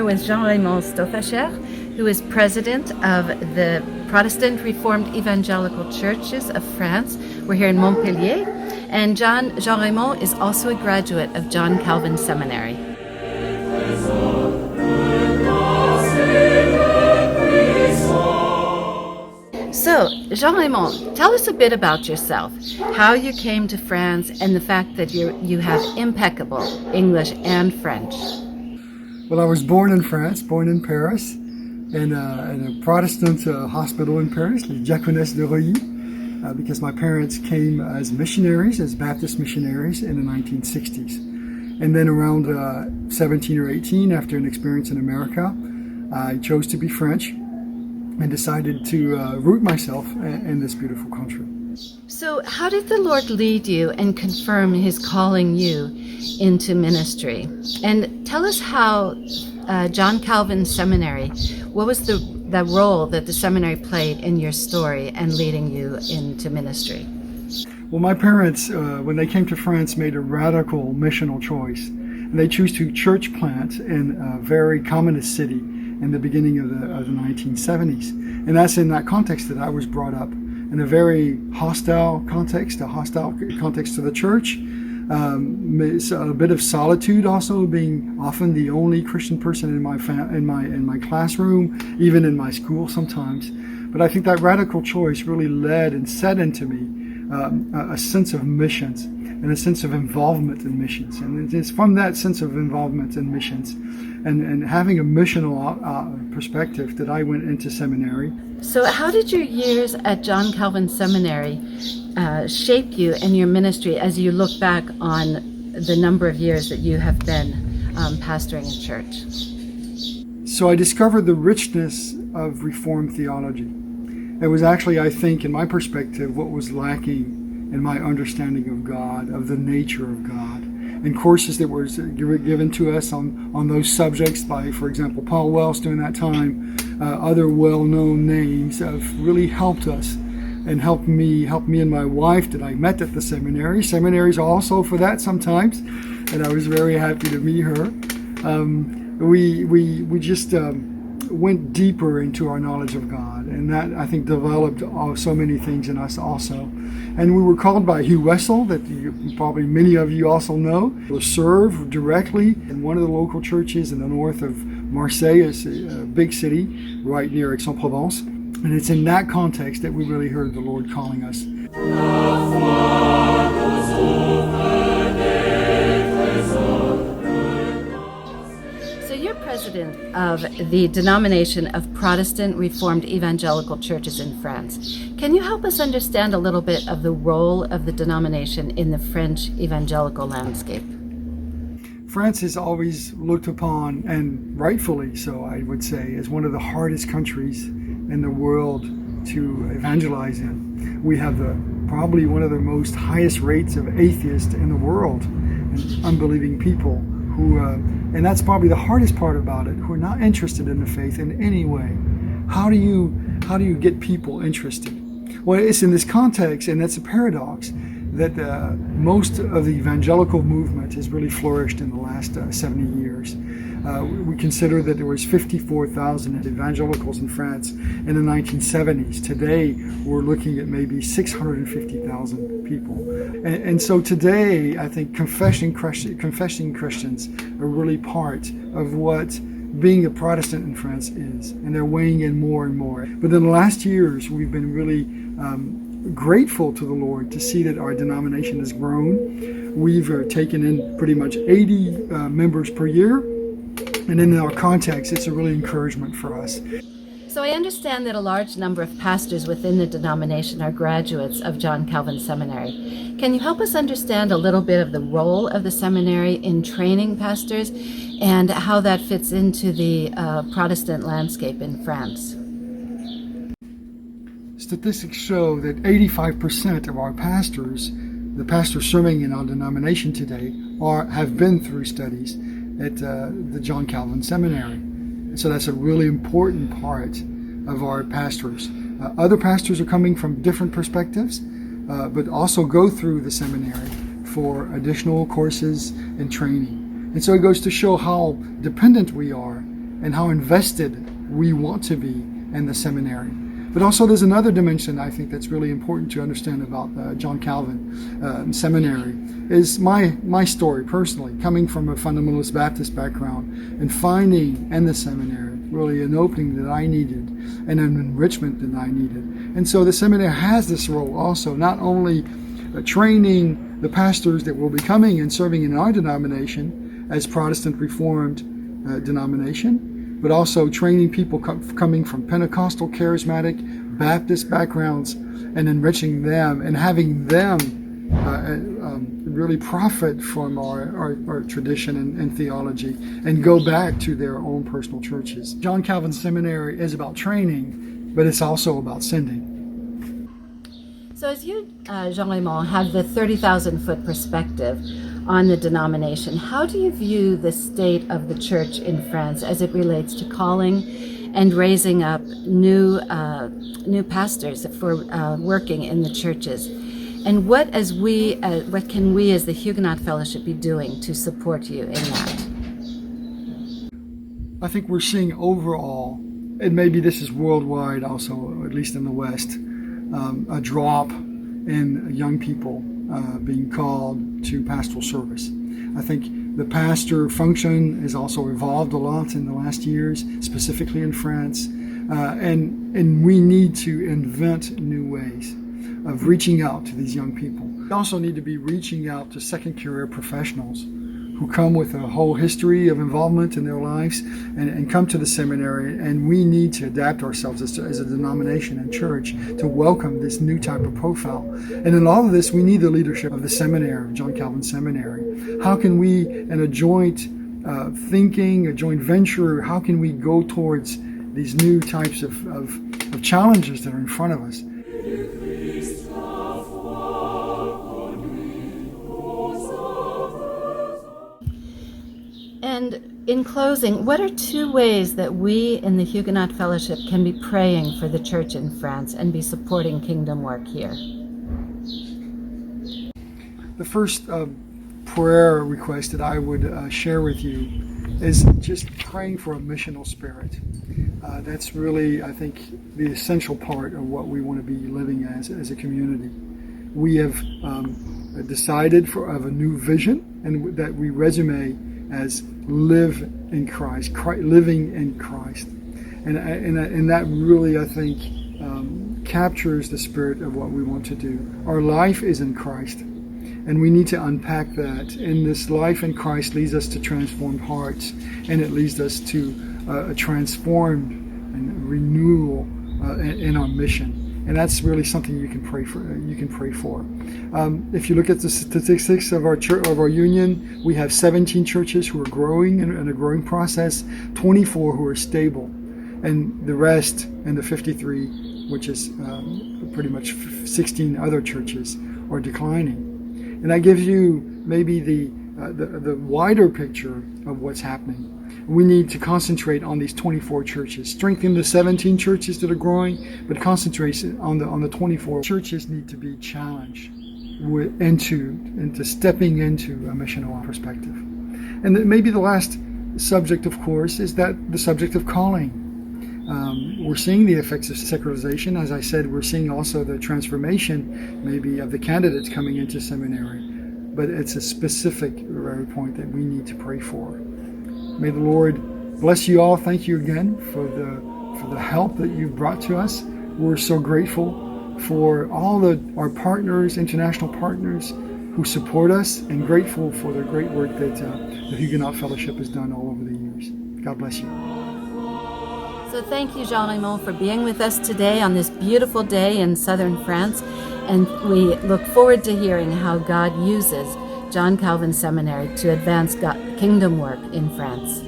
with Jean-Raymond Stauffacher, who is president of the Protestant Reformed Evangelical Churches of France. We're here in Montpellier, and Jean-Raymond is also a graduate of John Calvin Seminary. So, Jean-Raymond, tell us a bit about yourself, how you came to France, and the fact that you have impeccable English and French. Well, I was born in France, born in Paris, in a Protestant hospital in Paris, the Diaconesse de Reuilly, because my parents came as missionaries, as Baptist missionaries in the 1960s. And then around 17 or 18, after an experience in America, I chose to be French and decided to root myself in this beautiful country. So how did the Lord lead you and confirm His calling you into ministry? And tell us how John Calvin Seminary, what was the role that the seminary played in your story and leading you into ministry? Well, my parents, when they came to France, made a radical missional choice. And they chose to church plant in a very communist city in the beginning of the 1970s. And that's in that context that I was brought up, in a very hostile context to the church. A bit of solitude also, being often the only Christian person in my classroom, even in my school sometimes. But I think that radical choice really led and set into me a sense of missions and a sense of involvement in missions. And it's from that sense of involvement in missions and having a missional perspective that I went into seminary. So how did your years at John Calvin Seminary shape you and your ministry as you look back on the number of years that you have been pastoring a church? So I discovered the richness of Reformed theology. It was actually, I think, in my perspective, what was lacking in my understanding of God, of the nature of God. And courses that were given to us on those subjects by, for example, Paul Wells during that time, other well-known names have really helped us and helped me and my wife that I met at the seminary. Seminaries are also for that sometimes, and I was very happy to meet her. We just went deeper into our knowledge of God, and that, I think, developed so many things in us also. And we were called by Hugh Wessel, that probably many of you also know, to serve directly in one of the local churches in the north of Marseille, a big city right near Aix-en-Provence. And it's in that context that we really heard the Lord calling us. President of the denomination of Protestant Reformed Evangelical Churches in France. Can you help us understand a little bit of the role of the denomination in the French evangelical landscape? France is always looked upon, and rightfully so, I would say, as one of the hardest countries in the world to evangelize in. We have probably one of the most highest rates of atheists in the world, and unbelieving people who, and that's probably the hardest part about it, who are not interested in the faith in any way. How do you get people interested? Well, it's in this context, and that's a paradox, that most of the evangelical movement has really flourished in the last 70 years. We consider that there was 54,000 evangelicals in France in the 1970s. Today, we're looking at maybe 650,000 people. And so today, I think confessing Christians are really part of what being a Protestant in France is. And they're weighing in more and more. But in the last years, we've been really grateful to the Lord to see that our denomination has grown. We've taken in pretty much 80 members per year. And in our context, it's a really encouragement for us. So I understand that a large number of pastors within the denomination are graduates of John Calvin Seminary. Can you help us understand a little bit of the role of the seminary in training pastors and how that fits into the Protestant landscape in France? Statistics show that 85% of our pastors, the pastors serving in our denomination today, have been through studies at the John Calvin Seminary. So that's a really important part of our pastors. Other pastors are coming from different perspectives, but also go through the seminary for additional courses and training. And so it goes to show how dependent we are and how invested we want to be in the seminary. But also there's another dimension I think that's really important to understand about John Calvin Seminary, is my story personally, coming from a fundamentalist Baptist background and finding in the seminary really an opening that I needed and an enrichment that I needed. And so the seminary has this role also, not only training the pastors that will be coming and serving in our denomination as Protestant Reformed denomination, but also training people coming from Pentecostal, Charismatic, Baptist backgrounds and enriching them and having them really profit from our tradition and theology and go back to their own personal churches. John Calvin Seminary is about training, but it's also about sending. So as you, Jean-Raymond, have the 30,000-foot perspective on the denomination, how do you view the state of the church in France as it relates to calling and raising up new pastors for working in the churches? And what can we as the Huguenot Fellowship be doing to support you in that? I think we're seeing overall, and maybe this is worldwide also, at least in the West, a drop in young people being called to pastoral service. I think the pastor function has also evolved a lot in the last years, specifically in France, and we need to invent new ways of reaching out to these young people. We also need to be reaching out to second career professionals who come with a whole history of involvement in their lives and come to the seminary, and we need to adapt ourselves as a denomination and church to welcome this new type of profile. And in all of this, we need the leadership of the seminary, John Calvin Seminary. How can we, in a joint thinking, a joint venture, how can we go towards these new types of challenges that are in front of us? And in closing, what are two ways that we in the Huguenot Fellowship can be praying for the church in France and be supporting kingdom work here? The first prayer request that I would share with you is just praying for a missional spirit. That's really, I think, the essential part of what we want to be living as a community. We have decided of a new vision, and that we resume as live in Christ, living in Christ. And that really, I think, captures the spirit of what we want to do. Our life is in Christ, and we need to unpack that. And this life in Christ leads us to transformed hearts, and it leads us to a transformed and renewal in our mission. And that's really something you can pray for. If you look at the statistics of our union, we have 17 churches who are growing in a growing process, 24 who are stable, and the rest, and the 53, which is pretty much 16 other churches, are declining. And that gives you maybe the wider picture of what's happening. We need to concentrate on these 24 churches, strengthen the 17 churches that are growing, but concentrate on the 24 churches need to be challenged into stepping into a missional perspective. And then maybe the last subject, of course, is that the subject of calling. We're seeing the effects of secularization. As I said, we're seeing also the transformation maybe of the candidates coming into seminary. But it's a specific very point that we need to pray for. May the Lord bless you all. Thank you again for the help that you've brought to us. We're so grateful for all our partners, international partners, who support us, and grateful for the great work that the Huguenot Fellowship has done all over the years. God bless you. So thank you, Jean-Raymond, for being with us today on this beautiful day in southern France. And we look forward to hearing how God uses John Calvin Seminary to advance kingdom work in France.